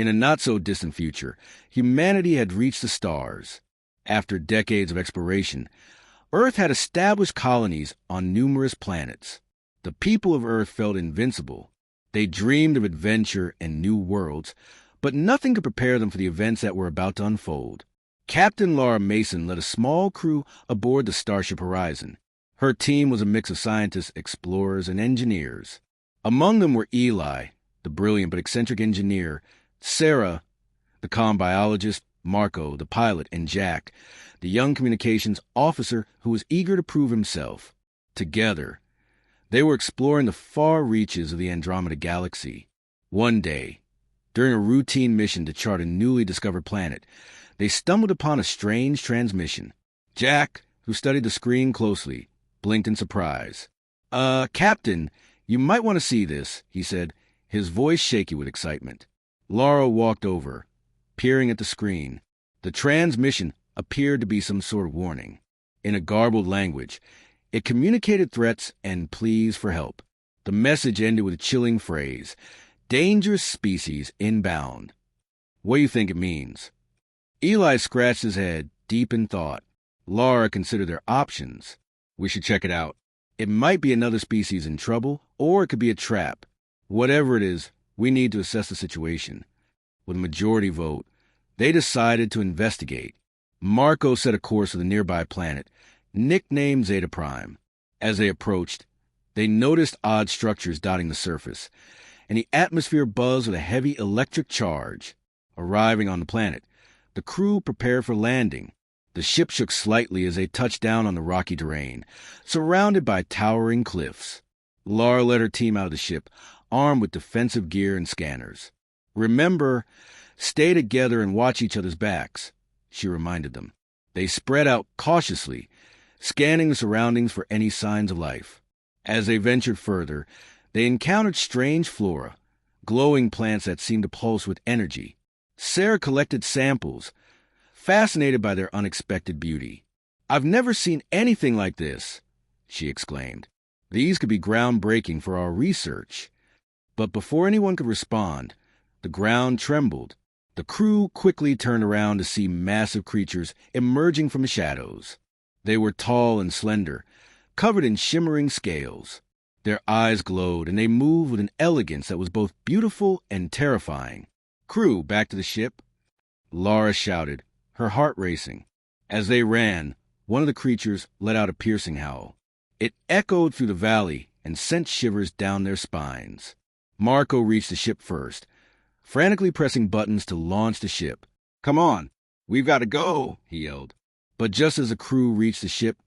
In a not-so-distant future, humanity had reached the stars. After decades of exploration, Earth had established colonies on numerous planets. The people of Earth felt invincible. They dreamed of adventure and new worlds, but nothing could prepare them for the events that were about to unfold. Captain Laura Mason led a small crew aboard the Starship Horizon. Her team was a mix of scientists, explorers, and engineers. Among them were Eli, the brilliant but eccentric engineer, Sarah, the calm biologist, Marco, the pilot, and Jack, the young communications officer who was eager to prove himself. Together, they were exploring the far reaches of the Andromeda Galaxy. One day, during a routine mission to chart a newly discovered planet, they stumbled upon a strange transmission. Jack, who studied the screen closely, blinked in surprise. Captain, you might want to see this," he said, his voice shaky with excitement. Laura walked over, peering at the screen. The transmission appeared to be some sort of warning. In a garbled language, it communicated threats and pleas for help. The message ended with a chilling phrase, "Dangerous species inbound." "What do you think it means?" Eli scratched his head, deep in thought. Laura considered their options. "We should check it out. It might be another species in trouble, or it could be a trap. Whatever it is, we need to assess the situation." With a majority vote, they decided to investigate. Marco set a course for the nearby planet, nicknamed Zeta Prime. As they approached, they noticed odd structures dotting the surface, and the atmosphere buzzed with a heavy electric charge. Arriving on the planet, the crew prepared for landing. The ship shook slightly as they touched down on the rocky terrain, surrounded by towering cliffs. Laura led her team out of the ship, armed with defensive gear and scanners. "Remember, stay together and watch each other's backs," she reminded them. They spread out cautiously, scanning the surroundings for any signs of life. As they ventured further, they encountered strange flora, glowing plants that seemed to pulse with energy. Sarah collected samples, fascinated by their unexpected beauty. "I've never seen anything like this," she exclaimed. "These could be groundbreaking for our research." But before anyone could respond, the ground trembled. The crew quickly turned around to see massive creatures emerging from the shadows. They were tall and slender, covered in shimmering scales. Their eyes glowed, and they moved with an elegance that was both beautiful and terrifying. "Crew, back to the ship," Laura shouted, her heart racing. As they ran, one of the creatures let out a piercing howl. It echoed through the valley and sent shivers down their spines. Marco reached the ship first, frantically pressing buttons to launch the ship. "Come on, we've got to go," he yelled. But just as the crew reached the ship,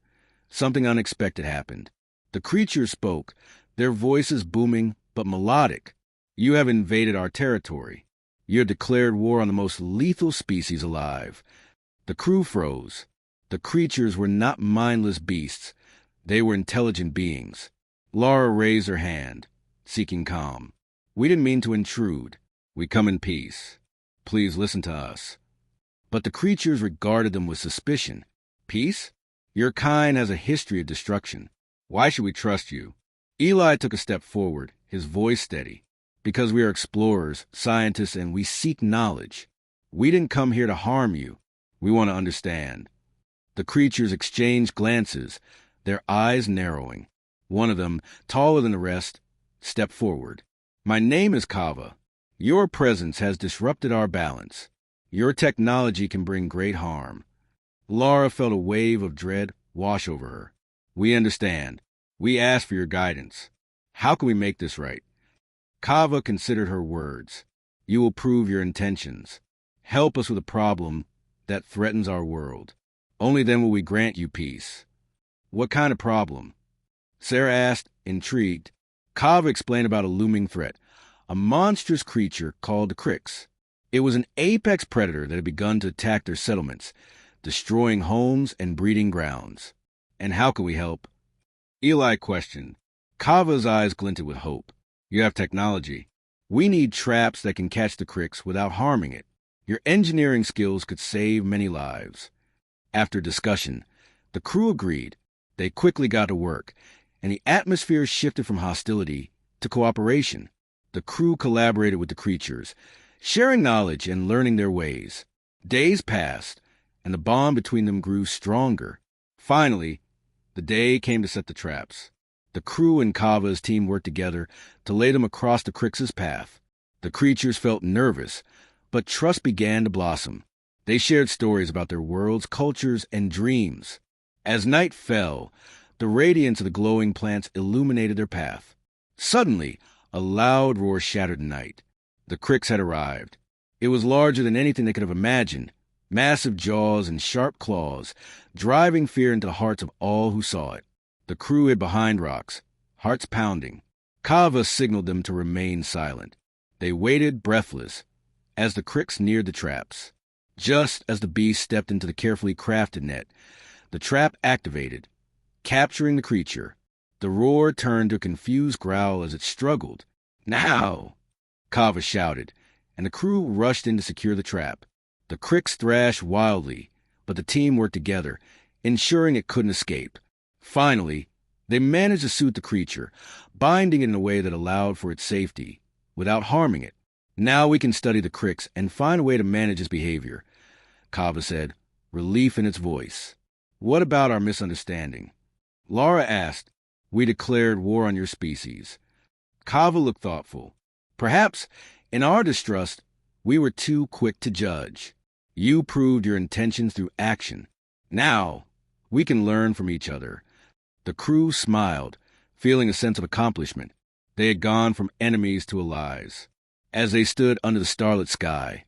something unexpected happened. The creatures spoke, their voices booming but melodic. "You have invaded our territory. You have declared war on the most lethal species alive." The crew froze. The creatures were not mindless beasts. They were intelligent beings. Laura raised her hand, seeking calm. "We didn't mean to intrude. We come in peace. Please listen to us." But the creatures regarded them with suspicion. "Peace? Your kind has a history of destruction. Why should we trust you?" Eli took a step forward, his voice steady. "Because we are explorers, scientists, and we seek knowledge. We didn't come here to harm you. We want to understand." The creatures exchanged glances, their eyes narrowing. One of them, taller than the rest, stepped forward. "My name is Kava. Your presence has disrupted our balance. Your technology can bring great harm." Laura felt a wave of dread wash over her. "We understand. We ask for your guidance. How can we make this right?" Kava considered her words. "You will prove your intentions. Help us with a problem that threatens our world. Only then will we grant you peace." "What kind of problem?" Sarah asked, intrigued. Kava explained about a looming threat, a monstrous creature called the Crix. It was an apex predator that had begun to attack their settlements, destroying homes and breeding grounds. "And how can we help?" Eli questioned. Kava's eyes glinted with hope. "You have technology. We need traps that can catch the Crix without harming it. Your engineering skills could save many lives." After discussion, the crew agreed. They quickly got to work, and the atmosphere shifted from hostility to cooperation. The crew collaborated with the creatures, sharing knowledge and learning their ways. Days passed, and the bond between them grew stronger. Finally, the day came to set the traps. The crew and Kava's team worked together to lay them across the Crix's path. The creatures felt nervous, but trust began to blossom. They shared stories about their worlds, cultures, and dreams. As night fell, the radiance of the glowing plants illuminated their path. Suddenly, a loud roar shattered the night. The Crix had arrived. It was larger than anything they could have imagined, massive jaws and sharp claws, driving fear into the hearts of all who saw it. The crew hid behind rocks, hearts pounding. Kava signaled them to remain silent. They waited, breathless, as the Crix neared the traps. Just as the beast stepped into the carefully crafted net, the trap activated, capturing the creature. The roar turned to a confused growl as it struggled. "Now!" Kava shouted, and the crew rushed in to secure the trap. The Crix thrashed wildly, but the team worked together, ensuring it couldn't escape. Finally, they managed to soothe the creature, binding it in a way that allowed for its safety, without harming it. "Now we can study the Crix and find a way to manage its behavior," Kava said, relief in its voice. "What about our misunderstanding?" Lara asked. "We declared war on your species." Kava looked thoughtful. "Perhaps, in our distrust, we were too quick to judge. You proved your intentions through action. Now, we can learn from each other." The crew smiled, feeling a sense of accomplishment. They had gone from enemies to allies. As they stood under the starlit sky,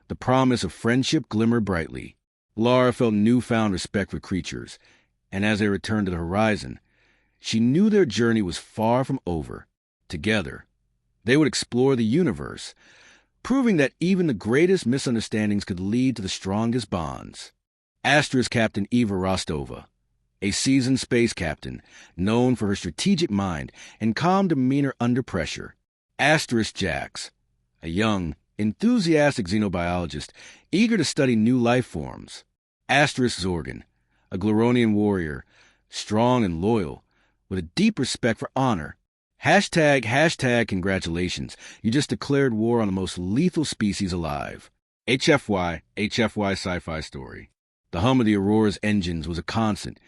the promise of friendship glimmered brightly. Lara felt newfound respect for creatures, and as they returned to the horizon, she knew their journey was far from over. Together, they would explore the universe, proving that even the greatest misunderstandings could lead to the strongest bonds. Asterisk Captain Eva Rostova, a seasoned space captain known for her strategic mind and calm demeanor under pressure. Asterisk Jax, a young, enthusiastic xenobiologist eager to study new life forms. Asterisk Zorgan, a Gloronian warrior, strong and loyal, with a deep respect for honor. Hashtag congratulations. You just declared war on the most lethal species alive. HFY Sci-Fi story. The hum of the Aurora's engines was a constant,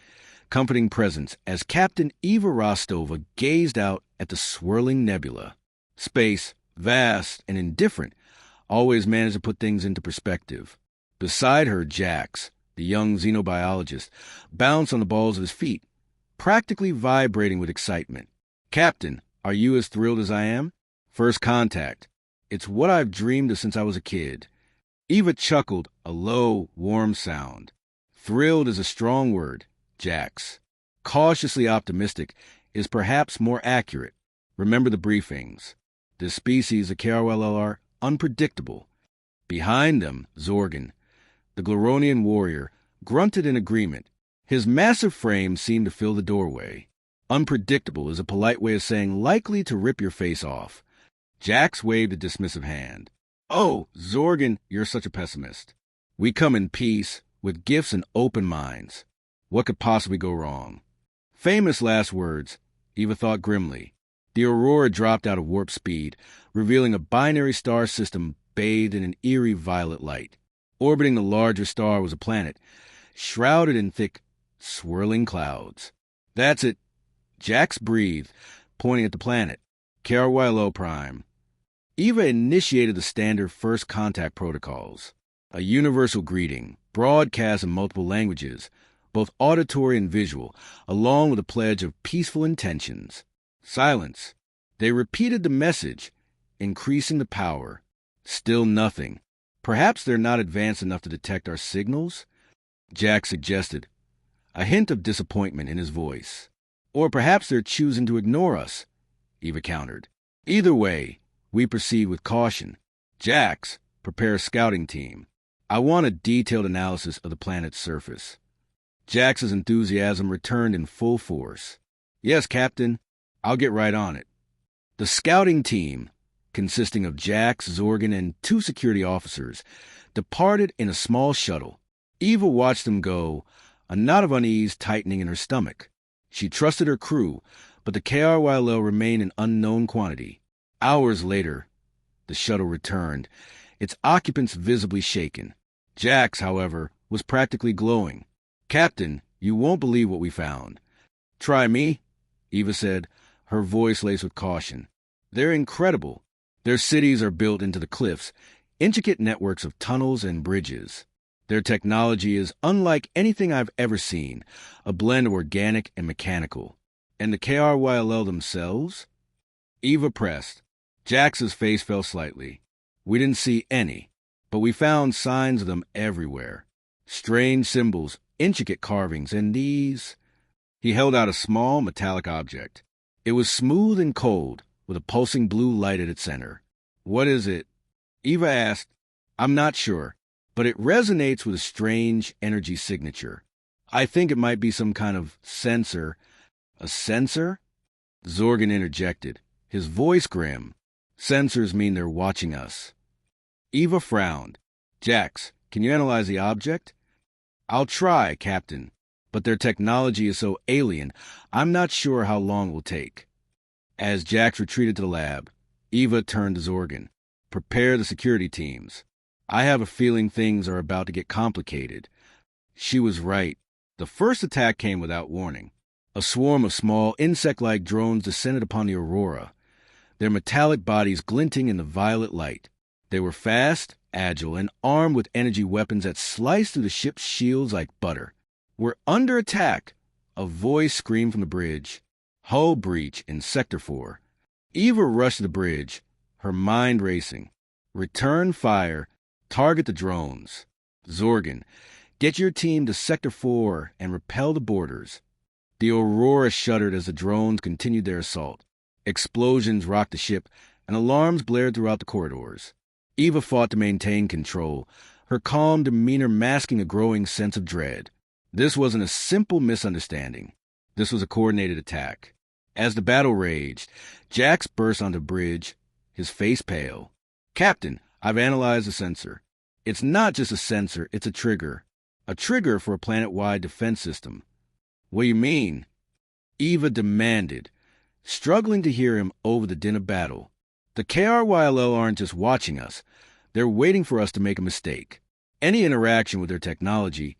comforting presence as Captain Eva Rostova gazed out at the swirling nebula. Space, vast and indifferent, always managed to put things into perspective. Beside her, Jax, the young xenobiologist, bounced on the balls of his feet, practically vibrating with excitement. "Captain, are you as thrilled as I am?" "First contact. It's what I've dreamed of since I was a kid." Eva chuckled, a low, warm sound. "Thrilled is a strong word, Jax. Cautiously optimistic is perhaps more accurate. Remember the briefings. This species, the KRLL, are unpredictable." Behind them, Zorgan, the Gloronian warrior, grunted in agreement. His massive frame seemed to fill the doorway. Unpredictable is a polite way of saying likely to rip your face off. Jax waved a dismissive hand. "Oh, Zorgan, you're such a pessimist. We come in peace, with gifts and open minds. What could possibly go wrong?" Famous last words, Eva thought grimly. The Aurora dropped out of warp speed, revealing a binary star system bathed in an eerie violet light. Orbiting the larger star was a planet, shrouded in thick, swirling clouds. "That's it." Jax breathed, pointing at the planet. KRYLO Prime. Eva initiated the standard first contact protocols. A universal greeting, broadcast in multiple languages, both auditory and visual, along with a pledge of peaceful intentions. Silence. They repeated the message, increasing the power. Still nothing. "Perhaps they're not advanced enough to detect our signals?" Jack suggested, a hint of disappointment in his voice. "Or perhaps they're choosing to ignore us," Eva countered. "Either way, we proceed with caution. Jax, prepare a scouting team. I want a detailed analysis of the planet's surface." Jax's enthusiasm returned in full force. "Yes, Captain. I'll get right on it." The scouting team, consisting of Jax, Zorgan, and 2 security officers, departed in a small shuttle. Eva watched them go, a knot of unease tightening in her stomach. She trusted her crew, but the KRYLO remained an unknown quantity. Hours later, the shuttle returned, its occupants visibly shaken. Jax, however, was practically glowing. "Captain, you won't believe what we found." "Try me," Eva said, her voice laced with caution. "They're incredible. Their cities are built into the cliffs, intricate networks of tunnels and bridges. Their technology is unlike anything I've ever seen, a blend of organic and mechanical. And the KRYLL themselves?" Eva pressed. Jax's face fell slightly. "We didn't see any, but we found signs of them everywhere. Strange symbols, intricate carvings, and these..." He held out a small metallic object. It was smooth and cold, with a pulsing blue light at its center. "What is it?" Eva asked. "I'm not sure, but it resonates with a strange energy signature. I think it might be some kind of sensor." "A sensor?" Zorgan interjected, his voice grim. "Sensors mean they're watching us." Eva frowned. "Jax, can you analyze the object?" "I'll try, Captain, but their technology is so alien, I'm not sure how long it will take." As Jax retreated to the lab, Eva turned to Zorgan. "Prepare the security teams. I have a feeling things are about to get complicated." She was right. The first attack came without warning. A swarm of small, insect-like drones descended upon the Aurora, their metallic bodies glinting in the violet light. They were fast, agile, and armed with energy weapons that sliced through the ship's shields like butter. "We're under attack!" A voice screamed from the bridge. "Hull breach in Sector 4. Eva rushed to the bridge, her mind racing. "Return fire. Target the drones. Zorgan, get your team to Sector 4 and repel the boarders." The Aurora shuddered as the drones continued their assault. Explosions rocked the ship, and alarms blared throughout the corridors. Eva fought to maintain control, her calm demeanor masking a growing sense of dread. This wasn't a simple misunderstanding. This was a coordinated attack. As the battle raged, Jax burst onto the bridge, his face pale. "Captain, I've analyzed the sensor. It's not just a sensor, it's a trigger. A trigger for a planet-wide defense system." "What do you mean?" Eva demanded, struggling to hear him over the din of battle. "The KRYLL aren't just watching us. They're waiting for us to make a mistake. Any interaction with their technology,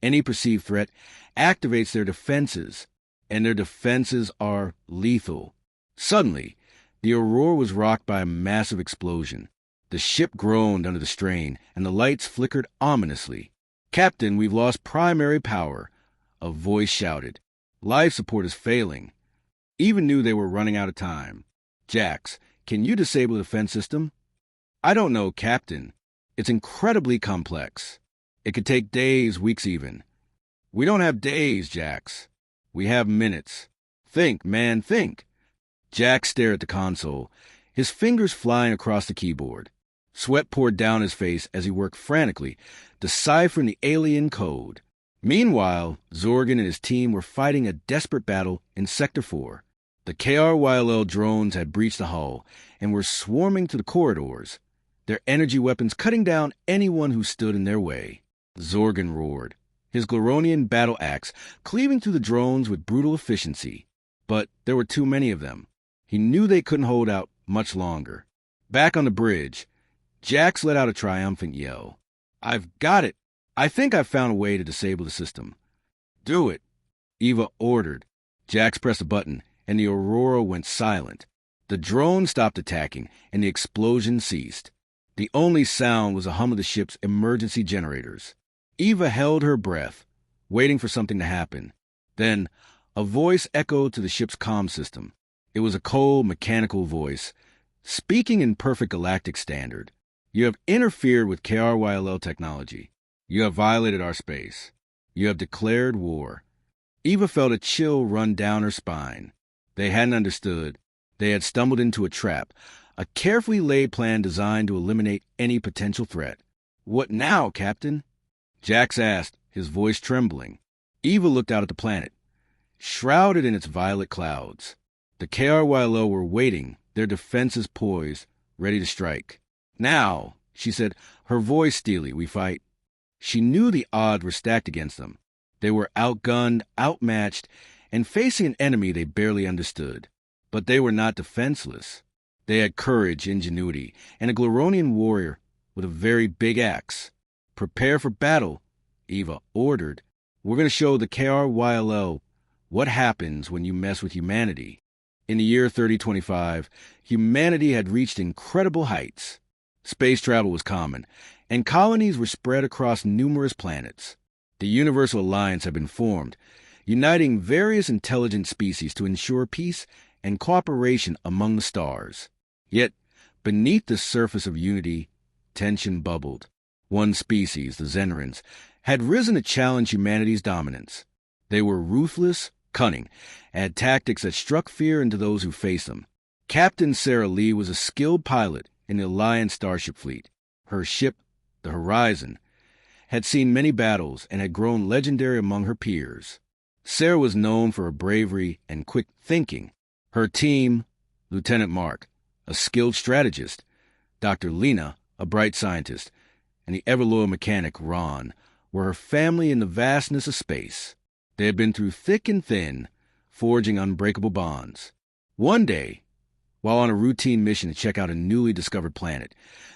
any perceived threat, activates their defenses, and their defenses are lethal." Suddenly, the Aurora was rocked by a massive explosion. The ship groaned under the strain, and the lights flickered ominously. "Captain, we've lost primary power," a voice shouted. "Life support is failing." Eva knew they were running out of time. "Jax, can you disable the defense system?" "I don't know, Captain. It's incredibly complex. It could take days, weeks even." "We don't have days, Jax. We have minutes. Think, man, think." Jax stared at the console, his fingers flying across the keyboard. Sweat poured down his face as he worked frantically, deciphering the alien code. Meanwhile, Zorgan and his team were fighting a desperate battle in Sector 4. The KRYLL drones had breached the hull and were swarming through the corridors, their energy weapons cutting down anyone who stood in their way. Zorgan roared, his Gloronian battle axe cleaving through the drones with brutal efficiency. But there were too many of them. He knew they couldn't hold out much longer. Back on the bridge, Jax let out a triumphant yell. "I've got it! I think I've found a way to disable the system." "Do it," Eva ordered. Jax pressed a button, and the Aurora went silent. The drone stopped attacking, and the explosion ceased. The only sound was the hum of the ship's emergency generators. Eva held her breath, waiting for something to happen. Then, a voice echoed to the ship's comm system. It was a cold, mechanical voice, speaking in perfect galactic standard. "You have interfered with KRYLL technology. You have violated our space. You have declared war." Eva felt a chill run down her spine. They hadn't understood. They had stumbled into a trap, a carefully laid plan designed to eliminate any potential threat. "What now, Captain?" Jax asked, his voice trembling. Eva looked out at the planet, shrouded in its violet clouds. The KRYLL were waiting, their defenses poised, ready to strike. "Now," she said, her voice steely, "we fight." She knew the odds were stacked against them. They were outgunned, outmatched, and facing an enemy they barely understood. But they were not defenseless. They had courage, ingenuity, and a Gloronian warrior with a very big axe. "Prepare for battle," Eva ordered. "We're going to show the KRYLO what happens when you mess with humanity." In the year 3025, humanity had reached incredible heights. Space travel was common, and colonies were spread across numerous planets. The Universal Alliance had been formed, uniting various intelligent species to ensure peace and cooperation among the stars. Yet, beneath the surface of unity, tension bubbled. One species, the Xenarans, had risen to challenge humanity's dominance. They were ruthless, cunning, and had tactics that struck fear into those who faced them. Captain Sarah Lee was a skilled pilot in the Alliance starship fleet. Her ship, the Horizon, had seen many battles and had grown legendary among her peers. Sarah was known for her bravery and quick thinking. Her team, Lieutenant Mark, a skilled strategist, Dr. Lena, a bright scientist, and the ever-loyal mechanic, Ron, were her family in the vastness of space. They had been through thick and thin, forging unbreakable bonds. One day, while on a routine mission to check out a newly discovered planet,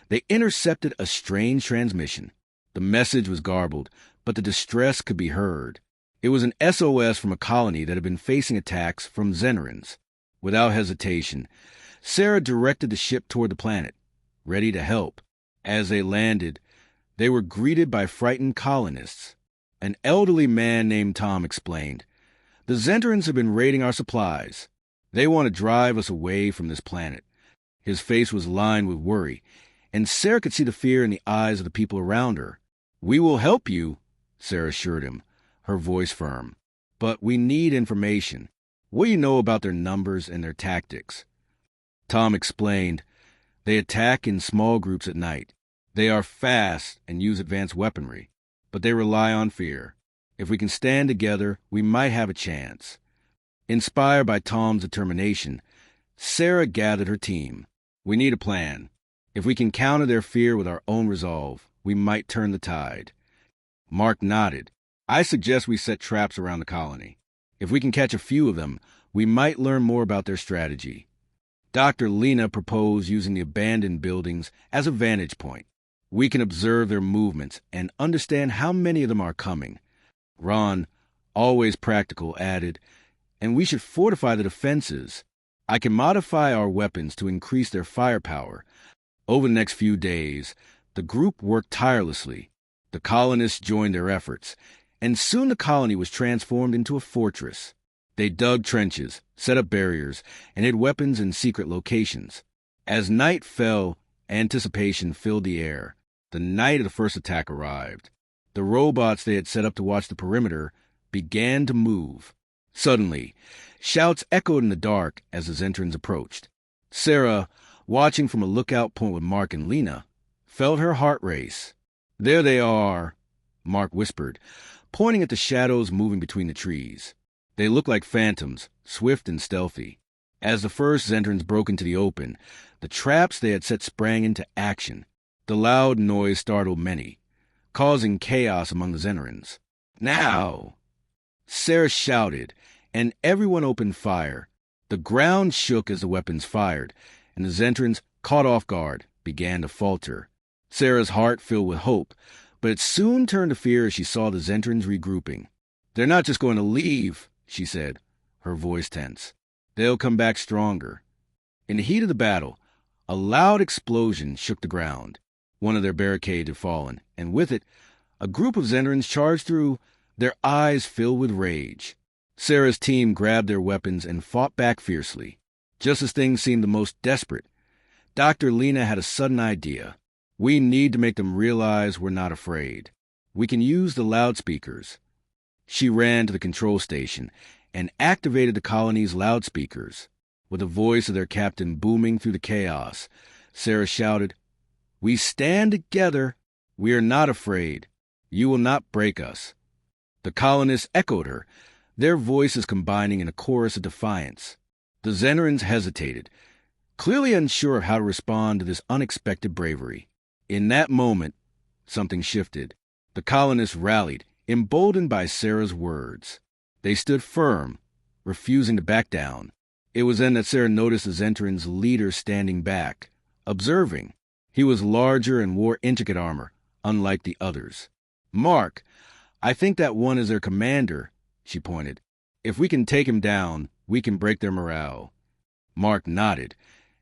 they intercepted a strange transmission. The message was garbled, but the distress could be heard. It was an SOS from a colony that had been facing attacks from Xenarans. Without hesitation, Sarah directed the ship toward the planet, ready to help. As they landed, they were greeted by frightened colonists. An elderly man named Tom explained, "The Xenarans have been raiding our supplies. They want to drive us away from this planet." His face was lined with worry, and Sarah could see the fear in the eyes of the people around her. "We will help you," Sarah assured him, her voice firm. "But we need information. What do you know about their numbers and their tactics?" Tom explained, "They attack in small groups at night. They are fast and use advanced weaponry, but they rely on fear. If we can stand together, we might have a chance." Inspired by Tom's determination, Sarah gathered her team. "We need a plan. If we can counter their fear with our own resolve, we might turn the tide." Mark nodded. "I suggest we set traps around the colony. If we can catch a few of them, we might learn more about their strategy." Dr. Lena proposed using the abandoned buildings as a vantage point. "We can observe their movements and understand how many of them are coming." Ron, always practical, added, "And we should fortify the defenses. I can modify our weapons to increase their firepower." Over the next few days, the group worked tirelessly. The colonists joined their efforts, and soon the colony was transformed into a fortress. They dug trenches, set up barriers, and hid weapons in secret locations. As night fell, anticipation filled the air. The night of the first attack arrived. The robots they had set up to watch the perimeter began to move. Suddenly, shouts echoed in the dark as the Xenarans approached. Sarah, watching from a lookout point with Mark and Lena, felt her heart race. "There they are," Mark whispered, pointing at the shadows moving between the trees. They looked like phantoms, swift and stealthy. As the first Xenarans broke into the open, the traps they had set sprang into action. The loud noise startled many, causing chaos among the Xenarans. "Now!" Sarah shouted, and everyone opened fire. The ground shook as the weapons fired, and the Xenarans, caught off guard, began to falter. Sarah's heart filled with hope, but it soon turned to fear as she saw the Xenarans regrouping. "They're not just going to leave," she said, her voice tense. "They'll come back stronger." In the heat of the battle, a loud explosion shook the ground. One of their barricades had fallen, and with it, a group of Xenarans charged through, their eyes filled with rage. Sarah's team grabbed their weapons and fought back fiercely. Just as things seemed the most desperate, Dr. Lena had a sudden idea. "We need to make them realize we're not afraid. We can use the loudspeakers." She ran to the control station and activated the colony's loudspeakers. With the voice of their captain booming through the chaos, Sarah shouted, "We stand together. We are not afraid. You will not break us." The colonists echoed her, their voices combining in a chorus of defiance. The Xenarans hesitated, clearly unsure of how to respond to this unexpected bravery. In that moment, something shifted. The colonists rallied, emboldened by Sarah's words. They stood firm, refusing to back down. It was then that Sarah noticed the Xenarans' leader standing back, observing. He was larger and wore intricate armor, unlike the others. "Mark, I think that one is their commander," she pointed. "If we can take him down, we can break their morale." Mark nodded,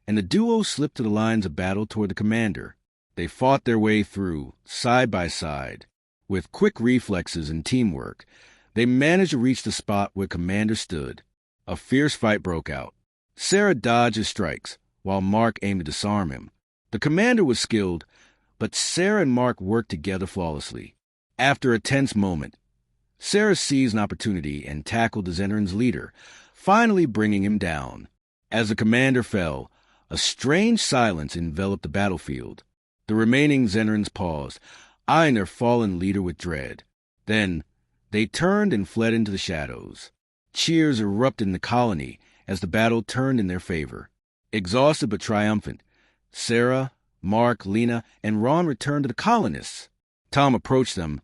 and the duo slipped to the lines of battle toward the commander. They fought their way through, side by side. With quick reflexes and teamwork, they managed to reach the spot where Commander stood. A fierce fight broke out. Sarah dodged his strikes, while Mark aimed to disarm him. The commander was skilled, but Sarah and Mark worked together flawlessly. After a tense moment, Sarah seized an opportunity and tackled the Zeneran's leader, finally bringing him down. As the commander fell, a strange silence enveloped the battlefield. The remaining Zenerans paused, eyeing their fallen leader with dread. Then, they turned and fled into the shadows. Cheers erupted in the colony as the battle turned in their favor. Exhausted but triumphant, Sarah, Mark, Lena, and Ron returned to the colonists. Tom approached them,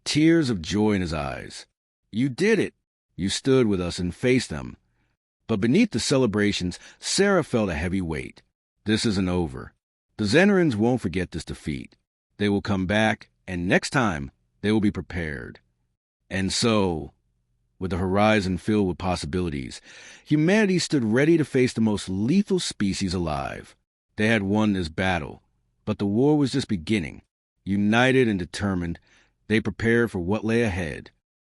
tears of joy in his eyes. "You did it! You stood with us and faced them." But beneath the celebrations, Sarah felt a heavy weight. This isn't over. The Zenerans won't forget this defeat. They will come back, and next time, they will be prepared. And so, with the horizon filled with possibilities, humanity stood ready to face the most lethal species alive. They had won this battle, but the war was just beginning. United and determined, they prepared for what lay ahead.